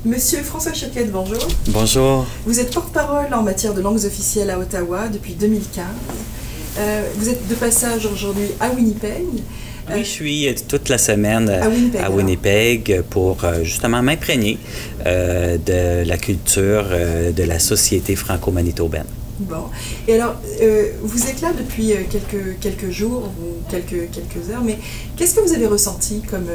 Monsieur François Choquette, bonjour. Bonjour. Vous êtes porte-parole en matière de langues officielles à Ottawa depuis 2015. Vous êtes de passage aujourd'hui à Winnipeg. Oui, je suis toute la semaine à Winnipeg pour justement m'imprégner de la culture de la société franco-manitobaine. Bon. Et alors, vous êtes là depuis quelques jours ou quelques heures, mais qu'est-ce que vous avez ressenti comme,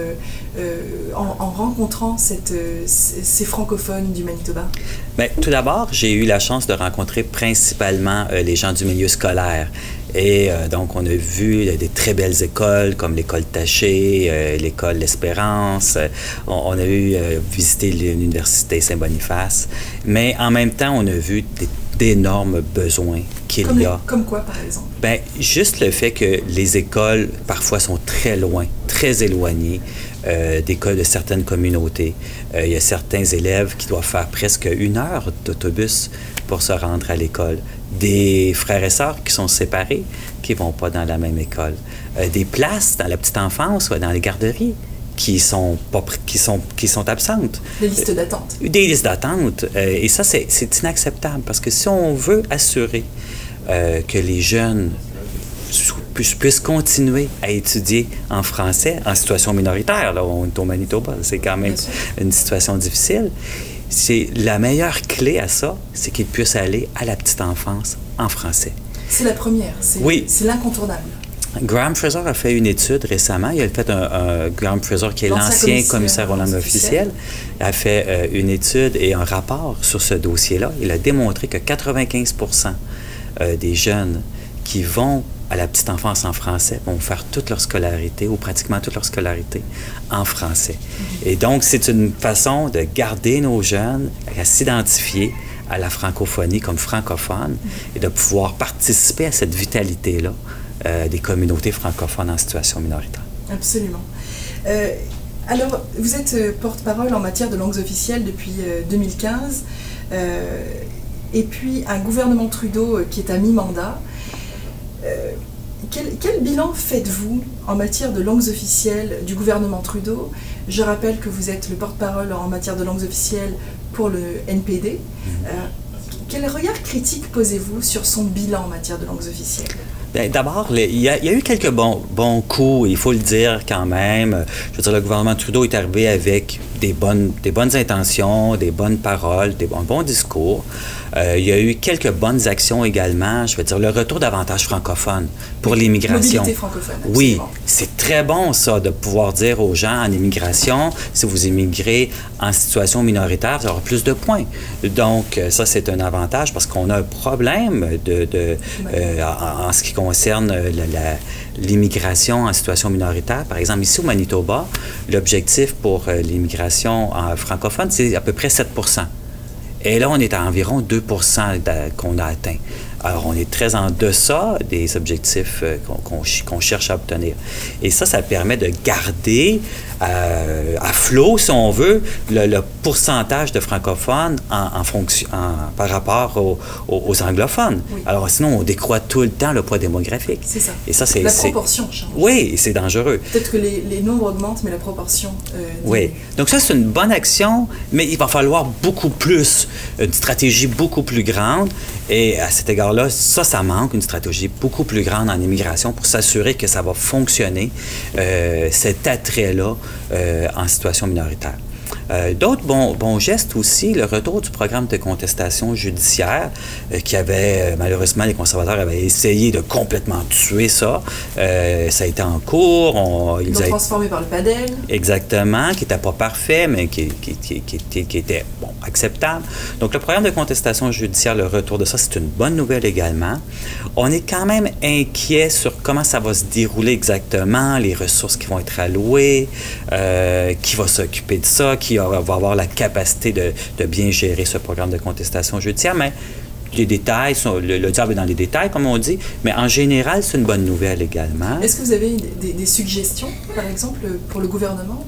en rencontrant ces francophones du Manitoba? Bien, tout d'abord, j'ai eu la chance de rencontrer principalement les gens du milieu scolaire. Et donc, on a vu des très belles écoles comme l'école Taché, l'école L'Espérance. On a eu visité l'université Saint-Boniface. Mais en même temps, on a vu d'énormes besoins qu'il y a. Comme quoi, par exemple? Bien, juste le fait que les écoles, parfois, sont très loin, très éloignées d'écoles de certaines communautés. Il y a certains élèves qui doivent faire presque 1 heure d'autobus pour se rendre à l'école. Des frères et sœurs qui sont séparés, qui ne vont pas dans la même école. Des places dans la petite enfance ou dans les garderies qui sont absentes. Des listes d'attente. Des listes d'attente. Et ça, c'est inacceptable parce que si on veut assurer que les jeunes puissent continuer à étudier en français, en situation minoritaire, là, on est au Manitoba, c'est quand même une situation difficile. C'est la meilleure clé à ça, c'est qu'ils puissent aller à la petite enfance en français. C'est la première, c'est l'incontournable. Graham Fraser a fait une étude récemment. Il a fait Graham Fraser, qui est l'ancien commissaire aux langues officielles, a fait une étude et un rapport sur ce dossier-là. Il a démontré que 95% des jeunes qui vont à la petite enfance en français vont faire toute leur scolarité ou pratiquement toute leur scolarité en français. Et donc, c'est une façon de garder nos jeunes à s'identifier à la francophonie comme francophones et de pouvoir participer à cette vitalité-là des communautés francophones en situation minoritaire. Absolument. Alors, vous êtes porte-parole en matière de langues officielles depuis 2015, et puis un gouvernement Trudeau qui est à mi-mandat. Quel bilan faites-vous en matière de langues officielles du gouvernement Trudeau? Je rappelle que vous êtes le porte-parole en matière de langues officielles pour le NPD. Quel regard critique posez-vous sur son bilan en matière de langues officielles? D'abord, il y a eu quelques bons coups, il faut le dire quand même. Je veux dire, le gouvernement Trudeau est arrivé avec des bonnes intentions, des bonnes paroles, des bons discours. Il y a eu quelques bonnes actions également. Je veux dire, le retour d'avantages francophones pour l'immigration. Mobilité francophone. Oui, c'est très bon ça, de pouvoir dire aux gens en immigration, si vous immigrez en situation minoritaire, vous aurez plus de points. Donc, ça, c'est un avantage parce qu'on a un problème en ce qui concerne l'immigration en situation minoritaire. Par exemple, ici au Manitoba, l'objectif pour l'immigration francophone, c'est à peu près 7 %. Et là, on est à environ 2 % qu'on a atteint. Alors, on est très en deçà des objectifs qu'on cherche à obtenir. Et ça permet de garder à flot, si on veut, le pourcentage de francophones par rapport aux anglophones. Oui. Alors, sinon, on décroît tout le temps le poids démographique. C'est ça. Et ça, la proportion change. Oui, et c'est dangereux. Peut-être que les nombres augmentent, mais la proportion oui. Donc ça, c'est une bonne action, mais il va falloir beaucoup plus, une stratégie beaucoup plus grande. Et à cet égard-là, ça manque, une stratégie beaucoup plus grande en immigration pour s'assurer que ça va fonctionner, cet attrait-là en situation minoritaire. D'autres bons gestes aussi, le retour du programme de contestation judiciaire qui avait, malheureusement, les conservateurs avaient essayé de complètement tuer ça. Ça a été en cours. Ils l'ont transformé par le PADEL. Exactement, qui n'était pas parfait, mais qui était acceptable. Donc, le programme de contestation judiciaire, le retour de ça, c'est une bonne nouvelle également. On est quand même inquiet sur comment ça va se dérouler exactement, les ressources qui vont être allouées, qui va s'occuper de ça, qui va avoir la capacité de bien gérer ce programme de contestation judiciaire, mais les détails, le diable est dans les détails, comme on dit, mais en général, c'est une bonne nouvelle également. Est-ce que vous avez des suggestions, par exemple, pour le gouvernement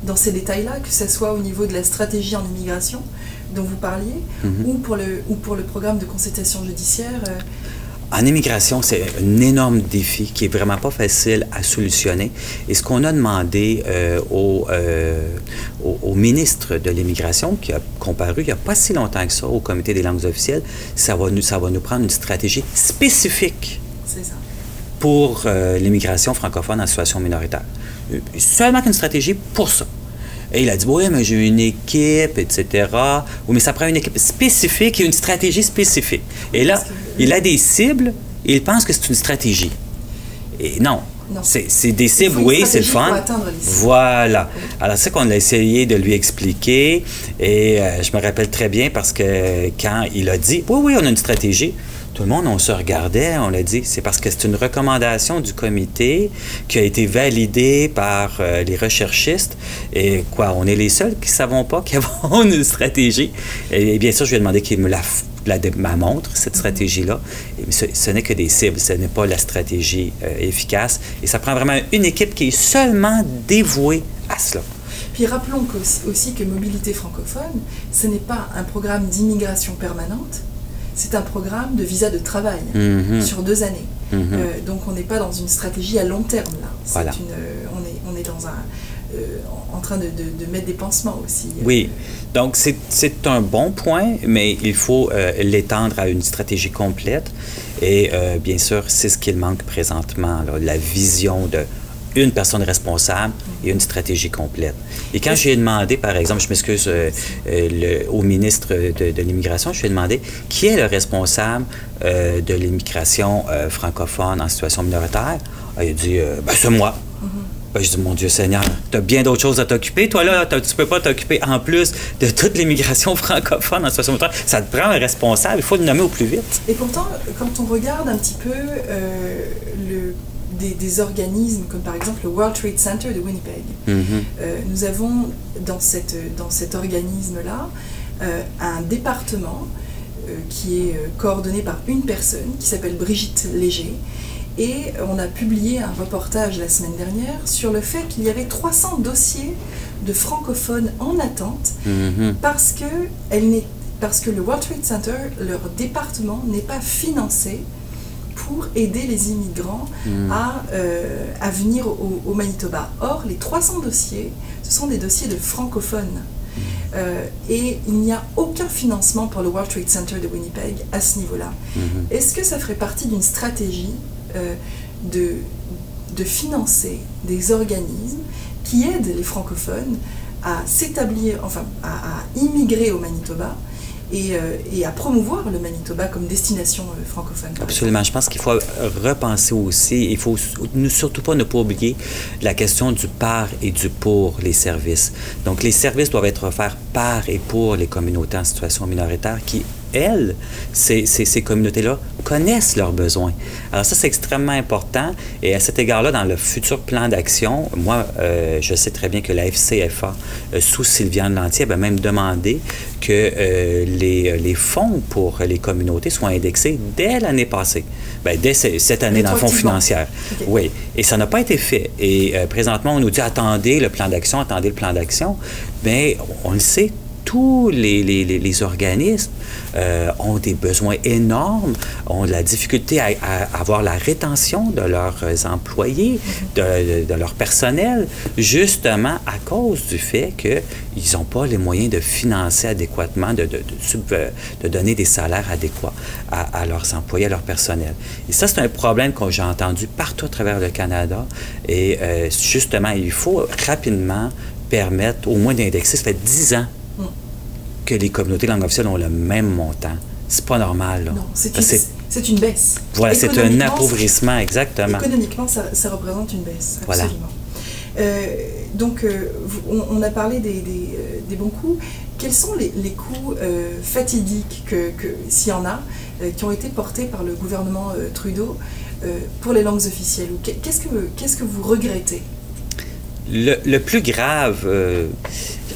dans ces détails-là, que ce soit au niveau de la stratégie en immigration dont vous parliez, ou pour le programme de contestation judiciaire? En immigration, c'est un énorme défi qui est vraiment pas facile à solutionner. Et ce qu'on a demandé au ministre de l'Immigration, qui a comparu il n'y a pas si longtemps que ça au Comité des langues officielles, ça va nous prendre une stratégie spécifique pour l'immigration francophone en situation minoritaire. Seulement qu'une stratégie pour ça. Et il a dit, oui, mais j'ai une équipe, etc. Oui, mais ça prend une équipe spécifique et une stratégie spécifique. Et là, il a des cibles et il pense que c'est une stratégie. Et non. C'est des cibles, oui, c'est le fun. Voilà. Alors, c'est qu'on a essayé de lui expliquer. Et je me rappelle très bien parce que quand il a dit, oui, on a une stratégie, tout le monde, on se regardait, on l'a dit, c'est parce que c'est une recommandation du comité qui a été validée par les recherchistes. Et quoi, on est les seuls qui ne savons pas qu'ils avons une stratégie. Et bien sûr, je lui ai demandé qu'il me la montre, cette stratégie-là. Ce n'est que des cibles, ce n'est pas la stratégie efficace. Et ça prend vraiment une équipe qui est seulement dévouée à cela. Puis rappelons aussi que Mobilité francophone, ce n'est pas un programme d'immigration permanente, c'est un programme de visa de travail sur 2 années. Donc on n'est pas dans une stratégie à long terme là. Voilà. On est dans en train de mettre des pansements aussi. Oui, donc c'est un bon point, mais il faut l'étendre à une stratégie complète. Et bien sûr, c'est ce qu'il manque présentement, là, la vision de une personne responsable et une stratégie complète. Et quand j'ai demandé, par exemple, je m'excuse au ministre de l'Immigration, je lui ai demandé qui est le responsable de l'immigration francophone en situation minoritaire. Il a dit, ben, c'est moi. Ben, je dis, mon Dieu Seigneur, tu as bien d'autres choses à t'occuper. Toi, là, tu ne peux pas t'occuper en plus de toute l'immigration francophone en situation minoritaire. Ça te prend un responsable, il faut le nommer au plus vite. Et pourtant, quand on regarde un petit peu des organismes comme par exemple le World Trade Center de Winnipeg. Nous avons dans cet organisme-là un département qui est coordonné par une personne qui s'appelle Brigitte Léger. Et on a publié un reportage la semaine dernière sur le fait qu'il y avait 300 dossiers de francophones en attente parce que le World Trade Center, leur département, n'est pas financé pour aider les immigrants à venir au Manitoba. Or, les 300 dossiers, ce sont des dossiers de francophones. Et il n'y a aucun financement pour le World Trade Center de Winnipeg à ce niveau-là. Est-ce que ça ferait partie d'une stratégie de financer des organismes qui aident les francophones à s'établir, enfin à immigrer au Manitoba et à promouvoir le Manitoba comme destination francophone? Absolument. Je pense qu'il faut repenser aussi, il faut surtout ne pas oublier la question du par et du pour les services. Donc, les services doivent être offerts par et pour les communautés en situation minoritaire qui, elles, ces communautés-là, connaissent leurs besoins. Alors ça, c'est extrêmement important. Et à cet égard-là, dans le futur plan d'action, moi, je sais très bien que la FCFA, sous Sylviane Lantier, avait même demandé que les fonds pour les communautés soient indexés dès l'année passée. Bien, dès cette année, dans le fonds financier. Okay. Oui. Et ça n'a pas été fait. Et présentement, on nous dit, attendez le plan d'action, attendez le plan d'action. Bien, on le sait, tous les organismes ont des besoins énormes, ont de la difficulté à avoir la rétention de leurs employés, de leur personnel, justement à cause du fait qu'ils n'ont pas les moyens de financer adéquatement, de donner des salaires adéquats à leurs employés, à leur personnel. Et ça, c'est un problème que j'ai entendu partout à travers le Canada. Et justement, il faut rapidement permettre au moins d'indexer. Ça fait 10 ans que les communautés langues officielles ont le même montant. C'est pas normal, là. Non, c'est une baisse. Voilà, c'est un appauvrissement, exactement. Économiquement, ça représente une baisse, absolument. Voilà. Donc, on a parlé des bons coups. Quels sont les coûts fatidiques, s'il y en a, qui ont été portés par le gouvernement Trudeau pour les langues officielles? Qu'est-ce que vous regrettez? Le plus grave...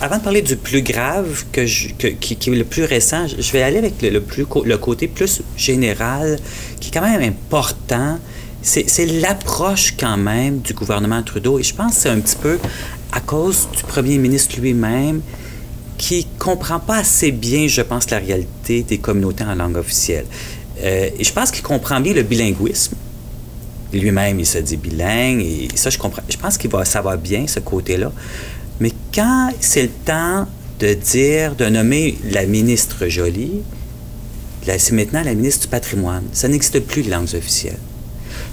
avant de parler du plus grave, qui est le plus récent, je vais aller avec le côté plus général, qui est quand même important. C'est l'approche quand même du gouvernement Trudeau. Et je pense que c'est un petit peu à cause du premier ministre lui-même qui ne comprend pas assez bien, je pense, la réalité des communautés en langue officielle. Et je pense qu'il comprend bien le bilinguisme. Lui-même, il se dit bilingue, et ça, je comprends. Je pense ça va bien, ce côté-là. Mais quand c'est le temps de dire, de nommer la ministre Joly, c'est maintenant la ministre du Patrimoine. Ça n'existe plus, les langues officielles.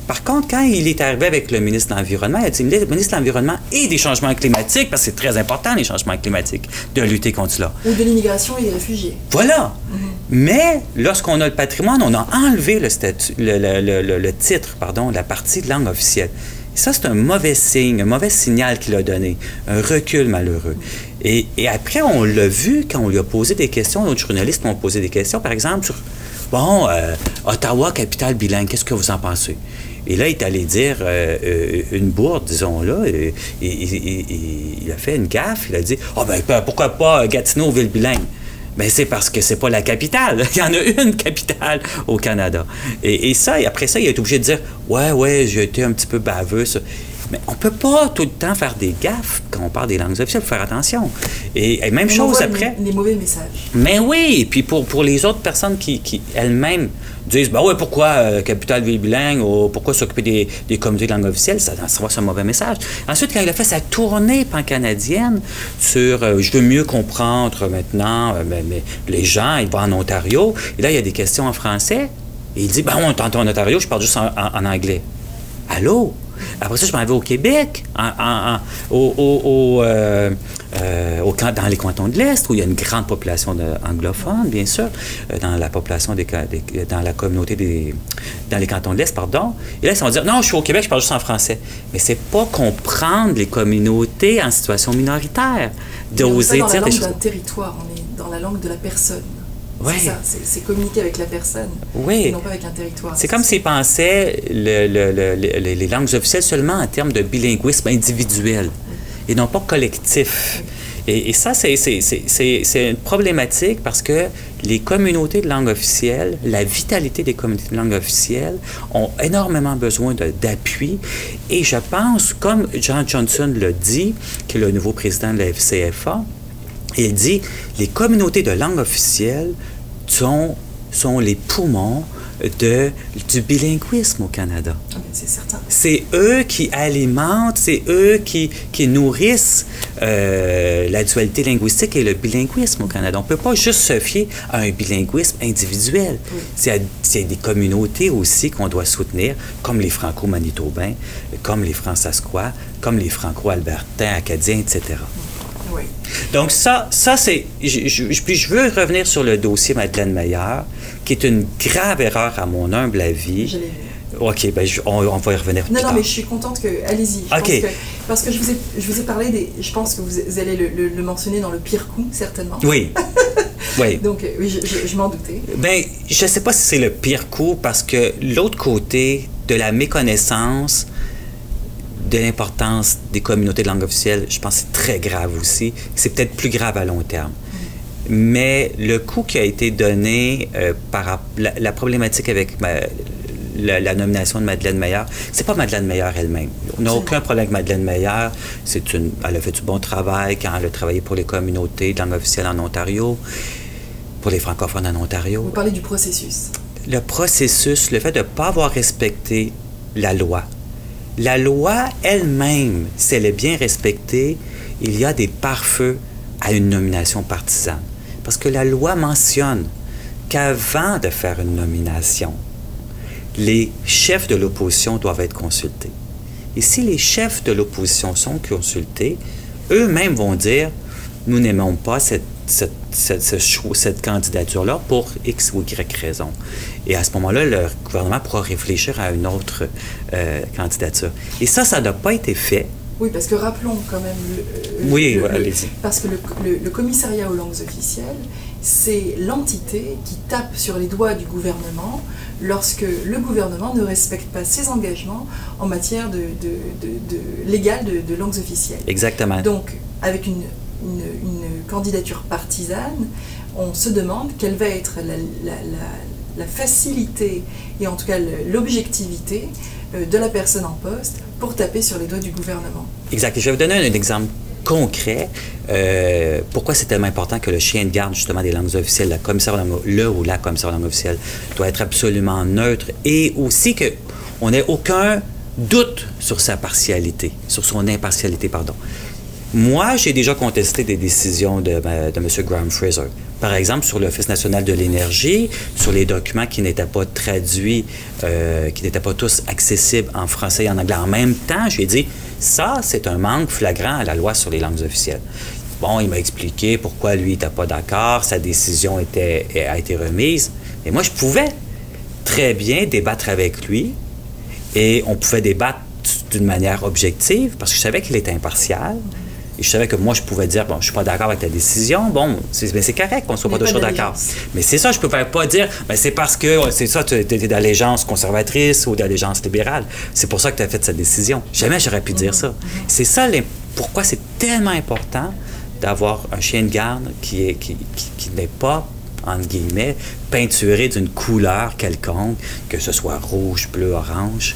Par contre, quand il est arrivé avec le ministre de l'Environnement, il a dit le ministre de l'Environnement et des changements climatiques, parce que c'est très important, les changements climatiques, de lutter contre cela. Ou de l'immigration et des réfugiés. Voilà. Mais lorsqu'on a le patrimoine, on a enlevé le titre, la partie de langue officielle. Et ça, c'est un mauvais signe, un mauvais signal qu'il a donné, un recul malheureux. Et après, on l'a vu quand on lui a posé des questions, d'autres journalistes m'ont posé des questions, par exemple, sur, Ottawa, capitale bilingue, qu'est-ce que vous en pensez? Et là, il est allé dire une bourde, disons-là, et il a fait une gaffe, il a dit « pourquoi pas Gatineau, ville bilingue? » Ben, c'est parce que c'est pas la capitale. Il y en a une capitale au Canada. Et ça, et après ça, il a été obligé de dire « Ouais, j'ai été un petit peu baveux, ça. » Mais on ne peut pas tout le temps faire des gaffes quand on parle des langues officielles, il faut faire attention. Et même chose après. Les mauvais messages. Mais oui, et puis pour les autres personnes qui elles-mêmes disent, pourquoi capitale ville bilingue, ou pourquoi s'occuper des communautés de langue officielle, ça va sur un mauvais message. Ensuite, quand il a fait sa tournée pan-canadienne sur je veux mieux comprendre maintenant, mais les gens, il va en Ontario, et là, il y a des questions en français, et il dit, on t'entend en Ontario, je parle juste en anglais. Allô? Après ça, je m'en vais au Québec, dans les cantons de l'Est, où il y a une grande population anglophones, bien sûr, dans la population dans la communauté dans les cantons de l'Est, pardon. Et là, ils vont dire, non, je suis au Québec, je parle juste en français. Mais c'est pas comprendre les communautés en situation minoritaire, d'oser dire des choses. On est dans la langue d'un territoire, on est dans la langue de la personne. Oui. C'est ça, c'est communiquer avec la personne, et non pas avec un territoire. C'est comme s'ils pensaient les langues officielles seulement en termes de bilinguisme individuel et non pas collectif. Et ça, c'est une problématique parce que les communautés de langue officielle, la vitalité des communautés de langue officielle ont énormément besoin d'appui. Et je pense, comme John Johnson l'a dit, qui est le nouveau président de la FCFA, il dit les communautés de langue officielle sont les poumons du bilinguisme au Canada. C'est certain. C'est eux qui alimentent, c'est eux qui nourrissent la dualité linguistique et le bilinguisme au Canada. On ne peut pas juste se fier à un bilinguisme individuel. Oui. C'est des communautés aussi qu'on doit soutenir, comme les Franco-Manitobains, comme les Fransaskois, comme les Franco-Albertains, Acadiens, etc. Oui. Donc ça c'est... Puis je veux revenir sur le dossier Madeleine Meilleur, qui est une grave erreur à mon humble avis. Je l'ai vu. OK, on va y revenir plus tard. Non, mais je suis contente que... Allez-y. OK. Parce que je vous ai parlé des... Je pense que vous allez le mentionner dans le pire coup, certainement. Oui. Oui. Donc, oui, je m'en doutais. Bien, je ne sais pas si c'est le pire coup, parce que l'autre côté de la méconnaissance de l'importance des communautés de langue officielle, je pense que c'est très grave aussi. C'est peut-être plus grave à long terme. Mais le coup qui a été donné par la problématique avec la nomination de Madeleine Meilleur, c'est pas Madeleine Meilleur elle-même. On n'a aucun problème avec Madeleine Meilleur. Elle a fait du bon travail quand elle a travaillé pour les communautés de langue officielle en Ontario, pour les francophones en Ontario. Vous parlez du processus. Le processus, le fait de ne pas avoir respecté la loi. La loi elle-même, si elle est bien respectée, il y a des pare-feux à une nomination partisane. Parce que la loi mentionne qu'avant de faire une nomination, les chefs de l'opposition doivent être consultés. Et si les chefs de l'opposition sont consultés, eux-mêmes vont dire « Nous n'aimons pas cette candidature-là pour X ou Y raison. » Et à ce moment-là, le gouvernement pourra réfléchir à une autre candidature. Et ça n'a pas été fait. Oui, parce que rappelons quand même... allez-y. Parce que le commissariat aux langues officielles, c'est l'entité qui tape sur les doigts du gouvernement lorsque le gouvernement ne respecte pas ses engagements en matière légale de langues officielles. Exactement. Donc, avec une candidature partisane, on se demande quelle va être la facilité et en tout cas l'objectivité de la personne en poste pour taper sur les doigts du gouvernement. Exact. Et je vais vous donner un exemple concret pourquoi c'est tellement important que le chien de garde, justement, des langues officielles, le ou la commissaire aux langues officielles, doit être absolument neutre et aussi qu'on n'ait aucun doute sur sa partialité, sur son impartialité, pardon. Moi, j'ai déjà contesté des décisions de M. Graham Fraser. Par exemple, sur l'Office national de l'énergie, sur les documents qui n'étaient pas traduits, qui n'étaient pas tous accessibles en français et en anglais en même temps, j'ai dit, ça, c'est un manque flagrant à la loi sur les langues officielles. Bon, il m'a expliqué pourquoi lui n'était pas d'accord, sa décision a été remise. Mais moi, je pouvais très bien débattre avec lui et on pouvait débattre d'une manière objective parce que je savais qu'il était impartial. Et je savais que moi, je pouvais dire, bon, je suis pas d'accord avec ta décision. Bon, c'est correct qu'on ne soit pas toujours d'accord. Mais c'est ça, je ne pouvais pas dire, ben, c'est parce que, c'est ça, tu es d'allégeance conservatrice ou d'allégeance libérale. C'est pour ça que tu as fait cette décision. Jamais j'aurais pu dire ça. C'est ça, pourquoi c'est tellement important d'avoir un chien de garde qui n'est pas, entre guillemets, peinturé d'une couleur quelconque, que ce soit rouge, bleu, orange,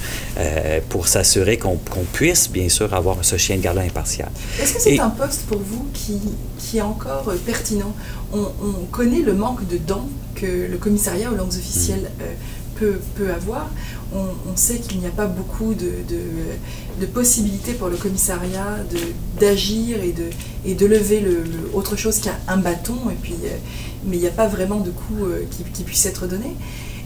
pour s'assurer qu'on puisse, bien sûr, avoir ce chien de garde impartial. Est-ce que c'est un poste pour vous qui est encore pertinent? On connaît le manque de dons que le commissariat aux langues officielles peut avoir. On sait qu'il n'y a pas beaucoup de possibilités pour le commissariat d'agir et de lever autre chose qu'un bâton, et puis, mais il n'y a pas vraiment de coup qui puisse être donné.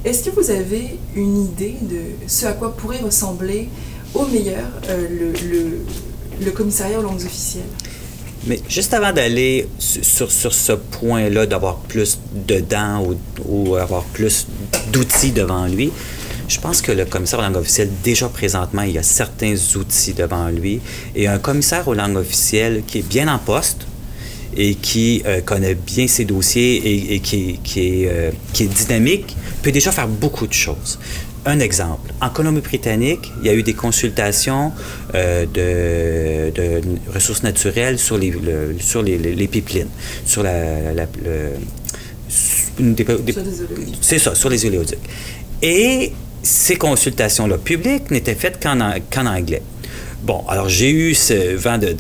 Est-ce que vous avez une idée de ce à quoi pourrait ressembler au meilleur le commissariat aux langues officielles? Mais juste avant d'aller sur ce point-là, d'avoir plus de dents ou avoir plus d'outils devant lui, je pense que le commissaire aux langues officielles, déjà présentement, il y a certains outils devant lui. Et un commissaire aux langues officielles qui est bien en poste et qui connaît bien ses dossiers et qui est dynamique, peut déjà faire beaucoup de choses. Un exemple, en Colombie-Britannique, il y a eu des consultations de ressources naturelles sur les pipelines, sur c'est ça, sur les oléoducs. Et ces consultations-là publiques n'étaient faites qu'en anglais. Bon, alors j'ai eu ce vent de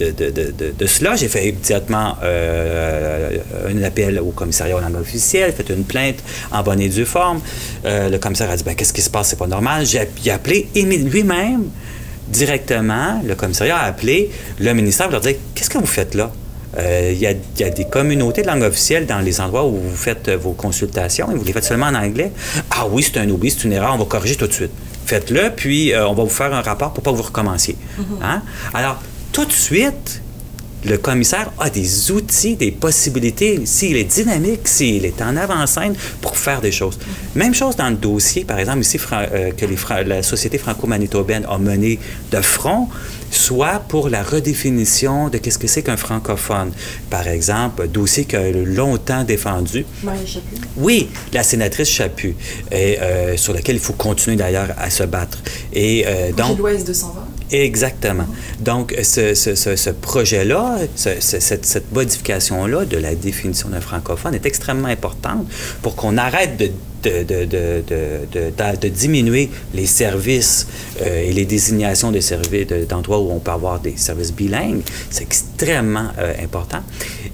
cela. J'ai fait immédiatement un appel au commissariat aux langues officielles, fait une plainte en bonne et due forme. Le commissaire a dit, ben, qu'est-ce qui se passe, c'est pas normal. Il a appelé lui-même, directement, le commissariat a appelé le ministère pour leur dire, qu'est-ce que vous faites là? Il y a des communautés de langue officielle dans les endroits où vous faites vos consultations et vous les faites seulement en anglais. Ah oui, c'est un oubli, c'est une erreur, on va corriger tout de suite. Faites-le, puis on va vous faire un rapport pour pas que vous recommenciez. Hein? Alors, tout de suite, le commissaire a des outils, des possibilités, s'il est dynamique, s'il est en avant-scène, pour faire des choses. Même chose dans le dossier, par exemple, ici, que la Société franco-manitobaine a mené de front, soit pour la redéfinition de qu'est-ce que c'est qu'un francophone. Par exemple, un dossier qu'a longtemps défendu. Marie Chaput. Oui, la sénatrice Chaput, et, sur laquelle il faut continuer d'ailleurs à se battre. Et, donc, loi S-220. Exactement. Donc, ce projet-là, cette modification-là de la définition d'un francophone est extrêmement importante pour qu'on arrête de diminuer les services et les désignations de services d'endroits où on peut avoir des services bilingues. C'est extrêmement important.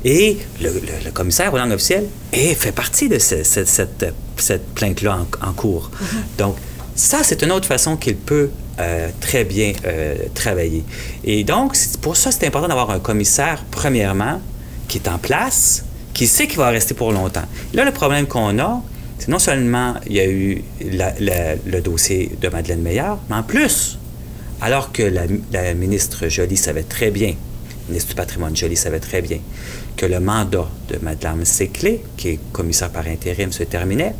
Et le commissaire aux langues officielles fait partie de cette plainte-là en cours. Donc, ça, c'est une autre façon qu'il peut très bien travailler. Et donc, pour ça, c'est important d'avoir un commissaire, premièrement, qui est en place, qui sait qu'il va rester pour longtemps. Là, le problème qu'on a, c'est non seulement il y a eu le dossier de Madeleine Meillard, mais en plus, alors que la ministre Joly savait très bien, ministre du Patrimoine Joly savait très bien, que le mandat de Mme Séclé, qui est commissaire par intérim, se terminait,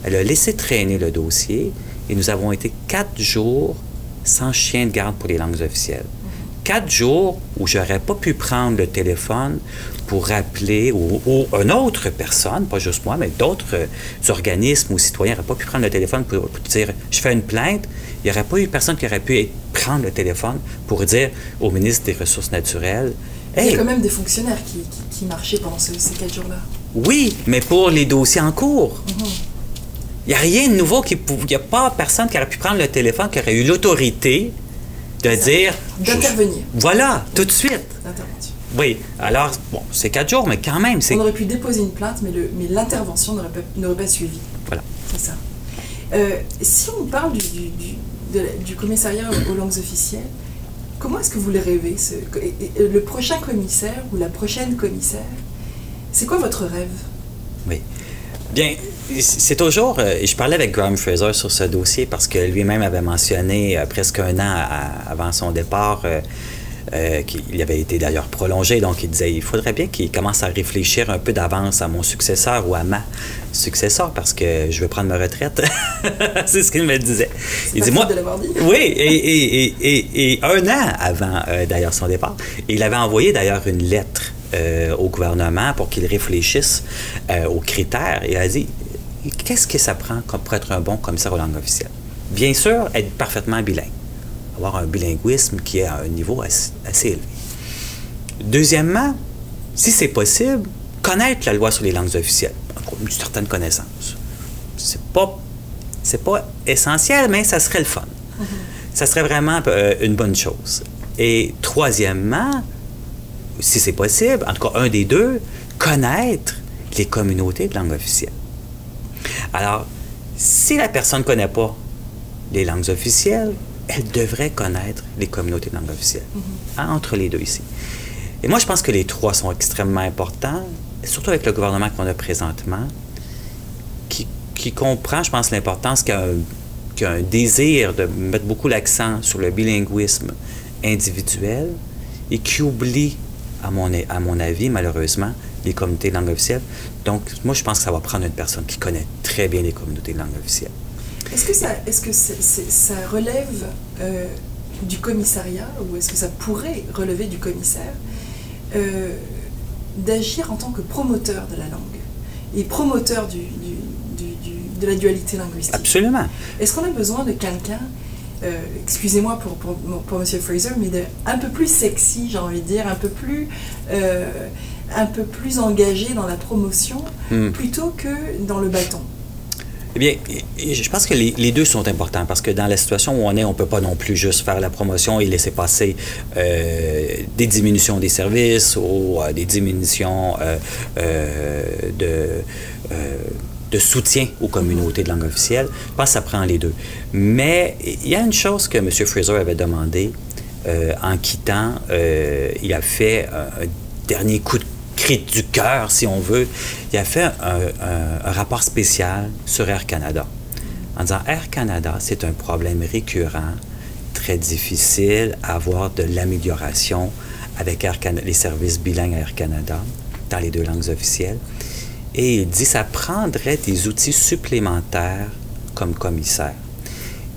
elle a laissé traîner le dossier et nous avons été 4 jours sans chien de garde pour les langues officielles. 4 jours où je n'aurais pas pu prendre le téléphone pour rappeler, ou une autre personne, pas juste moi, mais d'autres organismes ou citoyens n'auraient pas pu prendre le téléphone pour dire « je fais une plainte », il n'y aurait pas eu personne qui aurait pu prendre le téléphone pour dire au ministre des Ressources naturelles « Hey, il y a quand même des fonctionnaires qui marchaient pendant ces 4 jours-là. Oui, mais pour les dossiers en cours. Il n'y a rien de nouveau, il n'y a pas personne qui aurait pu prendre le téléphone, qui aurait eu l'autorité de dire... D'intervenir. Voilà, tout de suite. Oui, alors, bon, c'est 4 jours, mais quand même, c'est... On aurait pu déposer une plainte, mais l'intervention n'aurait pas suivi. Voilà. C'est ça. Si on parle du commissariat aux langues officielles, comment est-ce que vous le rêvez, le prochain commissaire ou la prochaine commissaire, c'est quoi votre rêve? Oui. Bien, c'est toujours... je parlais avec Graham Fraser sur ce dossier parce que lui-même avait mentionné presque un an avant son départ... qu'il avait été d'ailleurs prolongé, donc il disait il faudrait bien qu'il commence à réfléchir un peu d'avance à mon successeur ou à ma successeur parce que je veux prendre ma retraite. C'est ce qu'il me disait. Il dit moi de l'avoir dit. Oui, et un an avant d'ailleurs son départ, il avait envoyé d'ailleurs une lettre au gouvernement pour qu'il réfléchisse aux critères et il a dit qu'est-ce que ça prend pour être un bon commissaire aux langues officielles? Bien sûr, être parfaitement bilingue. Avoir un bilinguisme qui est à un niveau assez élevé. Deuxièmement, si c'est possible, connaître la loi sur les langues officielles, une certaine connaissance. C'est pas essentiel, mais ça serait le fun. Ça serait vraiment une bonne chose. Et troisièmement, si c'est possible, en tout cas un des deux, connaître les communautés de langue officielle. Alors, si la personne ne connaît pas les langues officielles, elle devrait connaître les communautés de langue officielle, entre les deux ici. Et moi, je pense que les trois sont extrêmement importants, surtout avec le gouvernement qu'on a présentement, qui comprend, je pense, l'importance qu'il y a un désir de mettre beaucoup l'accent sur le bilinguisme individuel et qui oublie, à mon avis, malheureusement, les communautés de langue officielle. Donc, moi, je pense que ça va prendre une personne qui connaît très bien les communautés de langue officielle. Est-ce que ça relève du commissariat ou est-ce que ça pourrait relever du commissaire d'agir en tant que promoteur de la langue et promoteur de la dualité linguistique? Absolument. Est-ce qu'on a besoin de quelqu'un, excusez-moi pour M. Fraser, mais un peu plus sexy, j'ai envie de dire, un peu plus engagé dans la promotion plutôt que dans le bâton? Eh bien, je pense que les deux sont importants parce que dans la situation où on est, on ne peut pas non plus juste faire la promotion et laisser passer des diminutions des services ou des diminutions de soutien aux communautés de langue officielle. Je pense que ça prend les deux. Mais il y a une chose que M. Fraser avait demandé en quittant. Il a fait un dernier coup de cri du cœur, si on veut. Il a fait un rapport spécial sur Air Canada en disant Air Canada, c'est un problème récurrent, très difficile à avoir de l'amélioration avec les services bilingues à Air Canada dans les deux langues officielles. Et il dit ça prendrait des outils supplémentaires comme commissaire.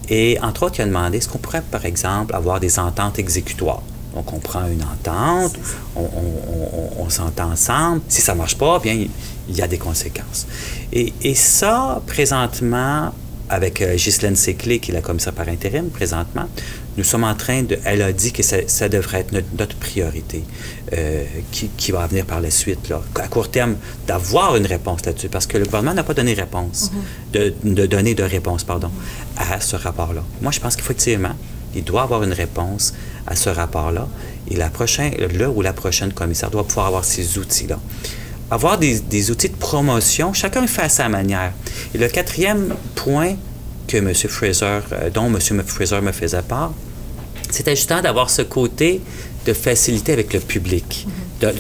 Et entre autres, il a demandé est-ce qu'on pourrait, par exemple, avoir des ententes exécutoires. Donc, on prend une entente, on s'entend ensemble. Si ça ne marche pas, bien, il y a des conséquences. Et ça, présentement, avec Ghislaine Séclé, qui est la commissaire par intérim, présentement, nous sommes en train de... Elle a dit que ça devrait être notre priorité qui va venir par la suite, là, à court terme, d'avoir une réponse là-dessus, parce que le gouvernement n'a pas donné réponse, de donner de réponse, pardon, à ce rapport-là. Moi, je pense qu'effectivement, il doit avoir une réponse à ce rapport-là. Et la prochaine commissaire doit pouvoir avoir ces outils-là. Avoir des outils de promotion, chacun fait à sa manière. Et le quatrième point que M. Fraser, dont M. Fraser me faisait part, c'était justement d'avoir ce côté de facilité avec le public,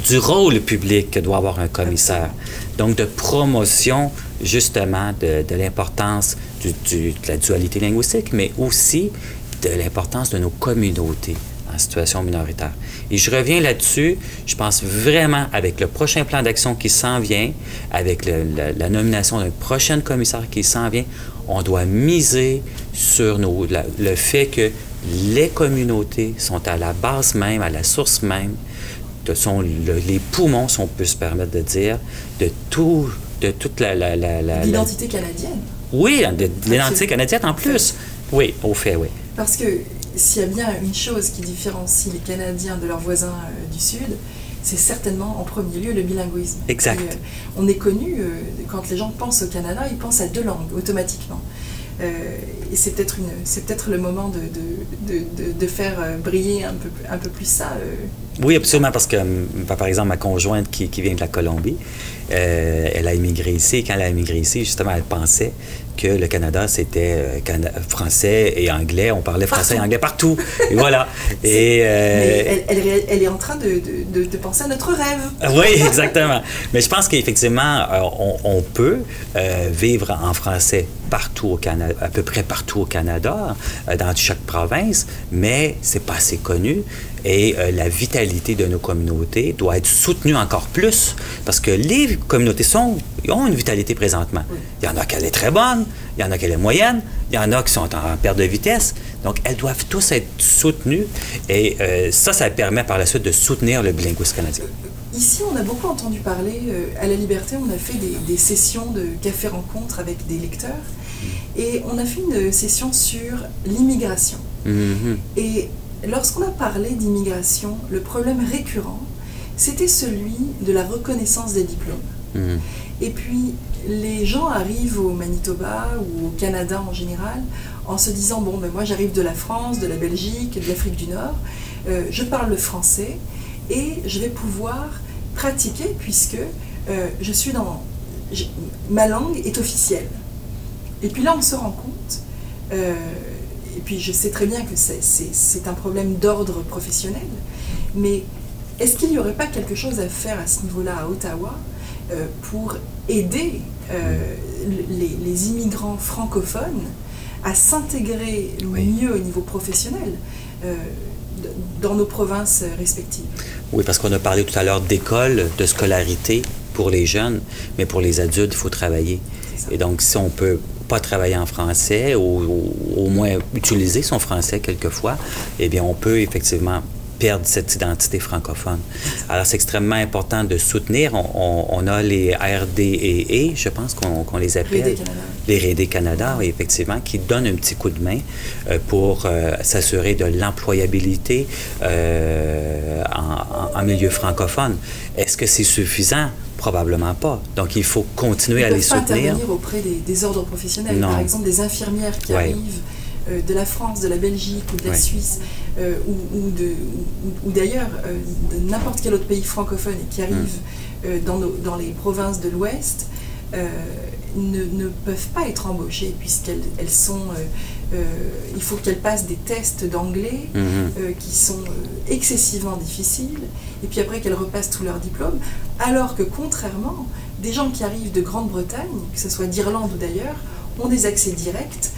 du rôle public que doit avoir un commissaire. Donc, de promotion, justement, de l'importance de la dualité linguistique, mais aussi de l'importance de nos communautés en situation minoritaire. Et je reviens là-dessus, je pense vraiment avec le prochain plan d'action qui s'en vient, avec la nomination d'un prochain commissaire qui s'en vient, on doit miser sur le fait que les communautés sont à la base même, à la source même, les poumons, si on peut se permettre de dire, de toute l'identité canadienne. Oui, de l'identité canadienne en plus. Oui, au fait, oui. Parce que s'il y a bien une chose qui différencie les Canadiens de leurs voisins du Sud, c'est certainement en premier lieu le bilinguisme. Exact. Et, on est connu, quand les gens pensent au Canada, ils pensent à deux langues automatiquement. Et c'est peut-être le moment de faire briller un peu plus ça Oui, absolument, parce que, par exemple, ma conjointe qui vient de la Colombie, elle a immigré ici, et quand elle a immigré ici, justement, elle pensait que le Canada, c'était français et anglais. On parlait français et anglais partout. Et voilà. Et, mais elle est en train de penser à notre rêve. Oui, exactement. Mais je pense qu'effectivement, on peut vivre en français partout au Canada, à peu près partout au Canada, dans chaque province, mais c'est pas assez connu. Et la vitalité de nos communautés doit être soutenue encore plus, parce que les communautés ont une vitalité présentement. Oui. Il y en a qui est très bonne, il y en a qui est moyenne, il y en a qui sont en perte de vitesse. Donc, elles doivent tous être soutenues. Et ça permet par la suite de soutenir le bilinguisme canadien. Ici, on a beaucoup entendu parler, à La Liberté, on a fait des sessions de café-rencontre avec des lecteurs. Et on a fait une session sur l'immigration. Et lorsqu'on a parlé d'immigration, le problème récurrent, c'était celui de la reconnaissance des diplômes. Et puis, les gens arrivent au Manitoba ou au Canada en général en se disant, bon, ben moi j'arrive de la France, de la Belgique, de l'Afrique du Nord, je parle le français et je vais pouvoir pratiquer puisque ma langue est officielle. Et puis là, on se rend compte, et puis je sais très bien que c'est un problème d'ordre professionnel, mais est-ce qu'il n'y aurait pas quelque chose à faire à ce niveau-là à Ottawa pour aider les immigrants francophones à s'intégrer mieux au niveau professionnel dans nos provinces respectives? Oui, parce qu'on a parlé tout à l'heure d'école, de scolarité pour les jeunes, mais pour les adultes, il faut travailler. Et donc, si on ne peut pas travailler en français ou au moins utiliser son français quelquefois, eh bien, on peut effectivement perdre cette identité francophone. Alors, c'est extrêmement important de soutenir. On a les RDEE, je pense qu'on les appelle. Les RDEE Canada, oui, effectivement, qui donnent un petit coup de main pour s'assurer de l'employabilité en milieu francophone. Est-ce que c'est suffisant? Probablement pas. Donc, il faut continuer à les soutenir. Ils ne peuvent pas intervenir auprès des ordres professionnels. Non. Par exemple, des infirmières qui arrivent de la France, de la Belgique ou de la Suisse ou d'ailleurs de n'importe quel autre pays francophone et qui arrivent dans les provinces de l'Ouest ne peuvent pas être embauchées puisqu'elles sont... il faut qu'elles passent des tests d'anglais qui sont excessivement difficiles et puis après qu'elles repassent tout leur diplôme, alors que contrairement, des gens qui arrivent de Grande-Bretagne, que ce soit d'Irlande ou d'ailleurs, ont des accès directs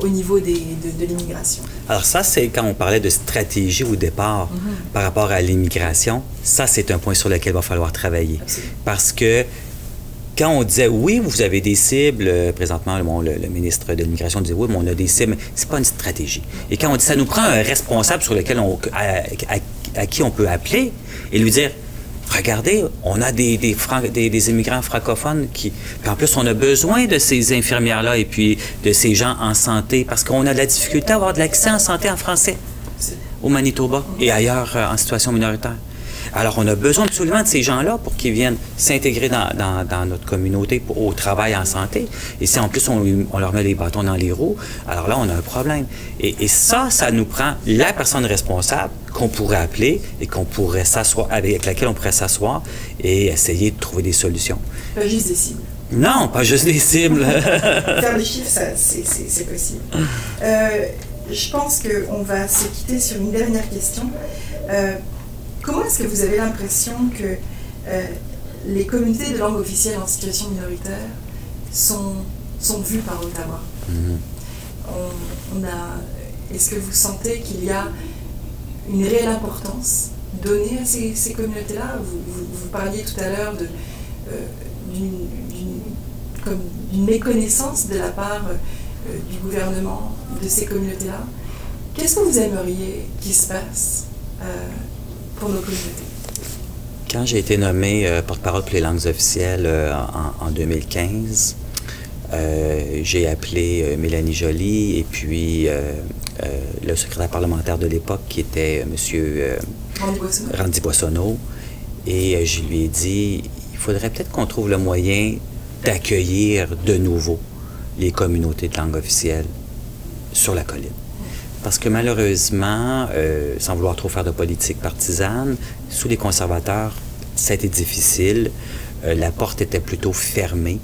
au niveau de l'immigration. Alors ça, c'est quand on parlait de stratégie au départ par rapport à l'immigration, ça c'est un point sur lequel il va falloir travailler. Absolument. Parce que quand on disait, oui, vous avez des cibles, présentement, le ministre de l'Immigration disait, oui, mais on a des cibles, mais c'est pas une stratégie. Et quand on dit, ça nous prend un responsable sur lequel à qui on peut appeler et lui dire, regardez, on a des immigrants francophones qui... Puis en plus, on a besoin de ces infirmières-là et puis de ces gens en santé parce qu'on a de la difficulté à avoir de l'accès en santé en français au Manitoba et ailleurs en situation minoritaire. Alors, on a besoin absolument de ces gens-là pour qu'ils viennent s'intégrer dans notre communauté au travail en santé. Et si en plus on leur met les bâtons dans les roues, alors là, on a un problème. Et ça nous prend la personne responsable qu'on pourrait appeler et qu'on pourrait s'asseoir, avec laquelle on pourrait s'asseoir et essayer de trouver des solutions. Pas juste des cibles. Non, pas juste des cibles. Faire des chiffres, c'est possible. Je pense qu'on va se quitter sur une dernière question. Comment est-ce que vous avez l'impression que les communautés de langue officielle en situation minoritaire sont vues par Ottawa? Est-ce que vous sentez qu'il y a une réelle importance donnée à ces communautés-là? Vous parliez tout à l'heure d'une méconnaissance de la part du gouvernement de ces communautés-là. Qu'est-ce que vous aimeriez qu'il se passe pour nos communautés? Quand j'ai été nommé porte-parole pour les langues officielles en 2015, j'ai appelé Mélanie Joly et puis le secrétaire parlementaire de l'époque qui était M. Randy Boissonneau. Et je lui ai dit, il faudrait peut-être qu'on trouve le moyen d'accueillir de nouveau les communautés de langue officielle sur la colline. parce que malheureusement, sans vouloir trop faire de politique partisane, sous les conservateurs, ça a été difficile. La porte était plutôt fermée.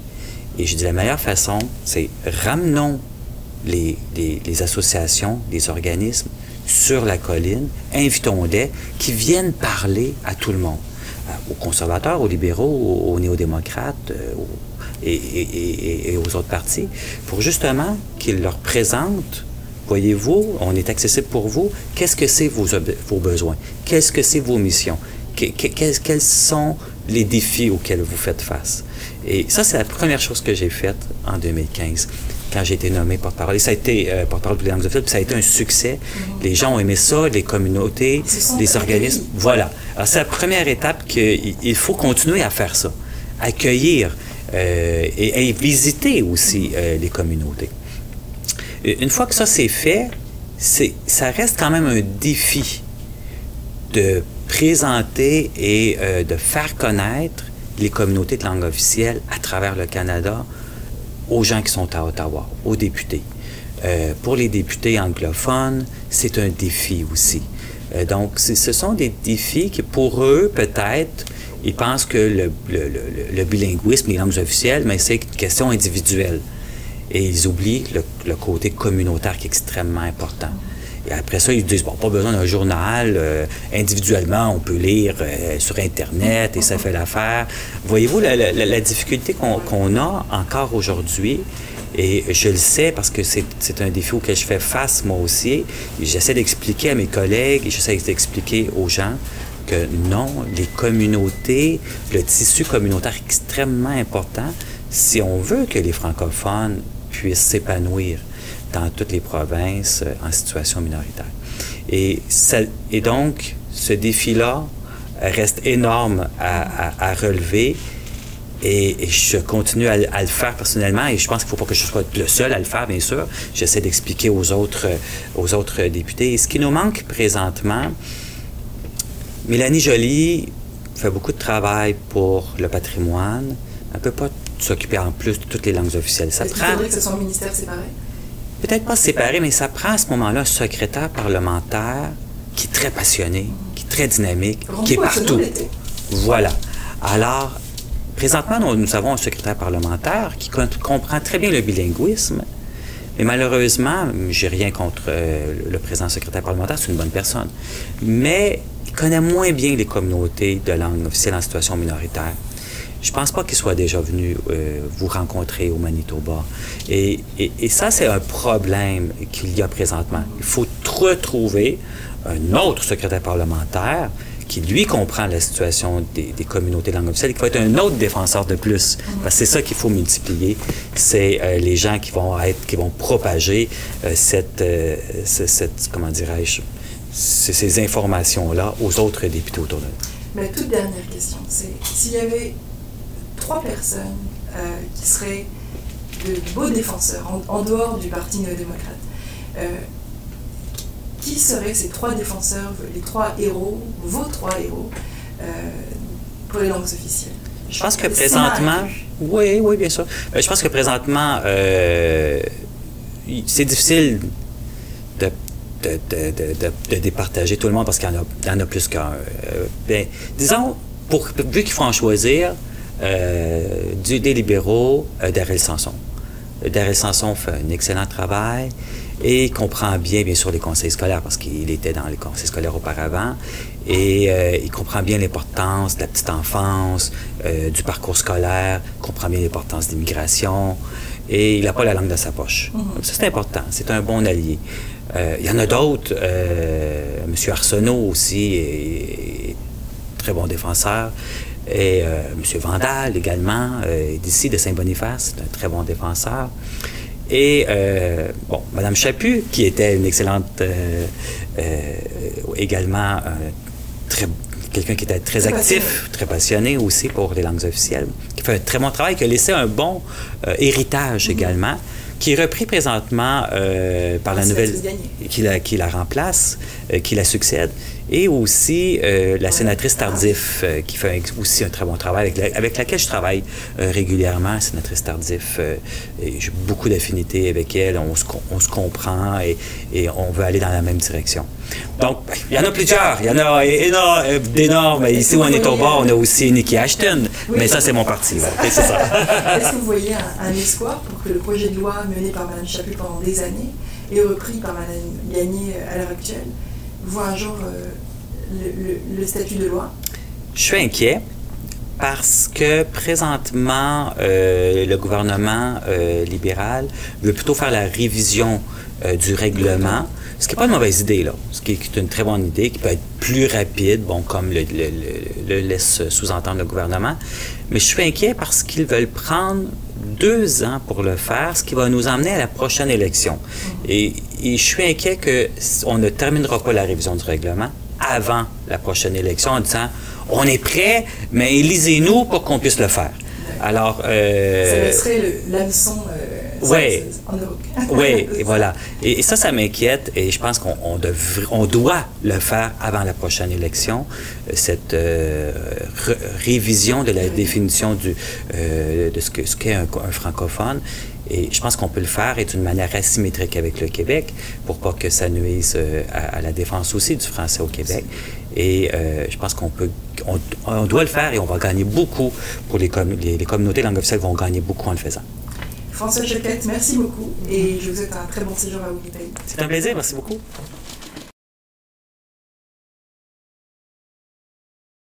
Et je dis la meilleure façon, c'est ramenons les associations, les organismes sur la colline, invitons-les, qui viennent parler à tout le monde, aux conservateurs, aux libéraux, aux néo-démocrates et aux autres partis, pour justement qu'ils leur présentent, voyez-vous, on est accessible pour vous, qu'est-ce que c'est vos besoins, qu'est-ce que c'est vos missions, quels sont les défis auxquels vous faites face. Et ça, c'est la première chose que j'ai faite en 2015, quand j'ai été nommé porte-parole. Et ça a été porte-parole des langues officielles, puis ça a été un succès. Les gens ont aimé ça, les communautés, les organismes. Voilà. Alors, c'est la première étape qu'il faut continuer à faire ça. Accueillir et visiter aussi les communautés. Une fois que ça c'est fait, ça reste quand même un défi de présenter et de faire connaître les communautés de langue officielle à travers le Canada aux gens qui sont à Ottawa, aux députés. Pour les députés anglophones, c'est un défi aussi. Donc, ce sont des défis qui, pour eux, peut-être, ils pensent que le bilinguisme, les langues officielles, mais c'est une question individuelle. Et ils oublient le côté communautaire qui est extrêmement important. Et après ça, ils disent, bon, pas besoin d'un journal, individuellement, on peut lire sur Internet et ça fait l'affaire. Voyez-vous la difficulté qu'on a encore aujourd'hui, et je le sais parce que c'est un défi auquel je fais face moi aussi. J'essaie d'expliquer à mes collègues et j'essaie d'expliquer aux gens que non, les communautés, le tissu communautaire est extrêmement important si on veut que les francophones puissent s'épanouir dans toutes les provinces en situation minoritaire. Et donc, ce défi-là reste énorme à relever et je continue à le faire personnellement et je pense qu'il ne faut pas que je sois le seul à le faire, bien sûr. J'essaie d'expliquer aux autres députés. Et ce qui nous manque présentement, Mélanie Joly fait beaucoup de travail pour le patrimoine. Elle ne peut pas s'occuper en plus de toutes les langues officielles. Est-ce qu'il faudrait que ce soit un ministère séparé? Peut-être pas séparé, mais ça prend à ce moment-là un secrétaire parlementaire qui est très passionné, qui est très dynamique, qui est partout. Voilà. Alors, présentement, nous avons un secrétaire parlementaire qui comprend très bien le bilinguisme, mais malheureusement, j'ai rien contre le présent secrétaire parlementaire, c'est une bonne personne, mais il connaît moins bien les communautés de langue officielle en situation minoritaire. Je ne pense pas qu'il soit déjà venu vous rencontrer au Manitoba. Et ça, c'est un problème qu'il y a présentement. Il faut retrouver un autre secrétaire parlementaire qui, lui, comprend la situation des communautés de langue officielle et qui va être un autre défenseur de plus. Parce que c'est ça qu'il faut multiplier. C'est les gens qui vont propager comment dirais-je, ces informations-là aux autres députés autour de nous. Ma toute dernière question, c'est s'il y avait 3 personnes qui seraient de beaux défenseurs, en dehors du Parti néo-démocrate, qui seraient ces 3 défenseurs, les 3 héros, vos 3 héros, pour les langues officielles? Je pense que présentement... Oui, bien sûr. Je pense que présentement, c'est difficile de départager tout le monde parce qu'il y en a plus qu'un. Disons, vu qu'il faut en choisir, des libéraux, Daryl Samson. Daryl Samson fait un excellent travail et comprend bien sûr, les conseils scolaires parce qu'il était dans les conseils scolaires auparavant et il comprend bien l'importance de la petite enfance, du parcours scolaire, comprend bien l'importance de l'immigration et il n'a pas la langue dans sa poche. Donc, ça, c'est important. C'est un bon allié. Il y en a d'autres. M. Arsenault aussi est très bon défenseur. Et M. Vandal également, d'ici de Saint-Boniface, c'est un très bon défenseur. Et Mme Chaput, qui était une excellente, également, quelqu'un qui était très actif, très passionné aussi pour les langues officielles, qui fait un très bon travail, qui a laissé un bon héritage également, qui est repris présentement par la nouvelle qui la remplace, qui la succède, et aussi la sénatrice Tardif, qui fait aussi un très bon travail, avec laquelle je travaille régulièrement, sénatrice Tardif. J'ai beaucoup d'affinités avec elle, on se comprend et on veut aller dans la même direction. Donc, il y en a plusieurs, il y en a d'énormes. Ici où on est au bord, on a aussi Nikki Ashton, mais ça, c'est mon parti. C'est ça. Est-ce que vous voyez un espoir pour que le projet de loi mené par Mme Chaput pendant des années et repris par Mme Gagné à l'heure actuelle voit un jour le statut de loi? Je suis inquiet parce que présentement, le gouvernement libéral veut plutôt faire la révision du règlement, ce qui n'est pas une mauvaise idée, là, ce qui est une très bonne idée, qui peut être plus rapide, bon, comme le laisse sous-entendre le gouvernement. Mais je suis inquiet parce qu'ils veulent prendre 2 ans pour le faire, ce qui va nous emmener à la prochaine élection. Et je suis inquiet qu'on ne terminera pas la révision du règlement avant la prochaine élection en disant « on est prêt, mais élisez-nous pour qu'on puisse le faire ». Alors, ça laisserait l'hameçon oui, en Europe. Oui, et voilà. Et ça m'inquiète et je pense qu'on doit le faire avant la prochaine élection, cette révision de la définition de ce qu'est un francophone. Et je pense qu'on peut le faire et d'une manière asymétrique avec le Québec pour pas que ça nuise à la défense aussi du français au Québec. Et je pense qu'on doit le faire et on va gagner beaucoup pour les communautés langues officielles vont gagner beaucoup en le faisant. François Choquette, merci beaucoup et je vous souhaite un très bon séjour à Winnipeg. C'est un plaisir, merci beaucoup.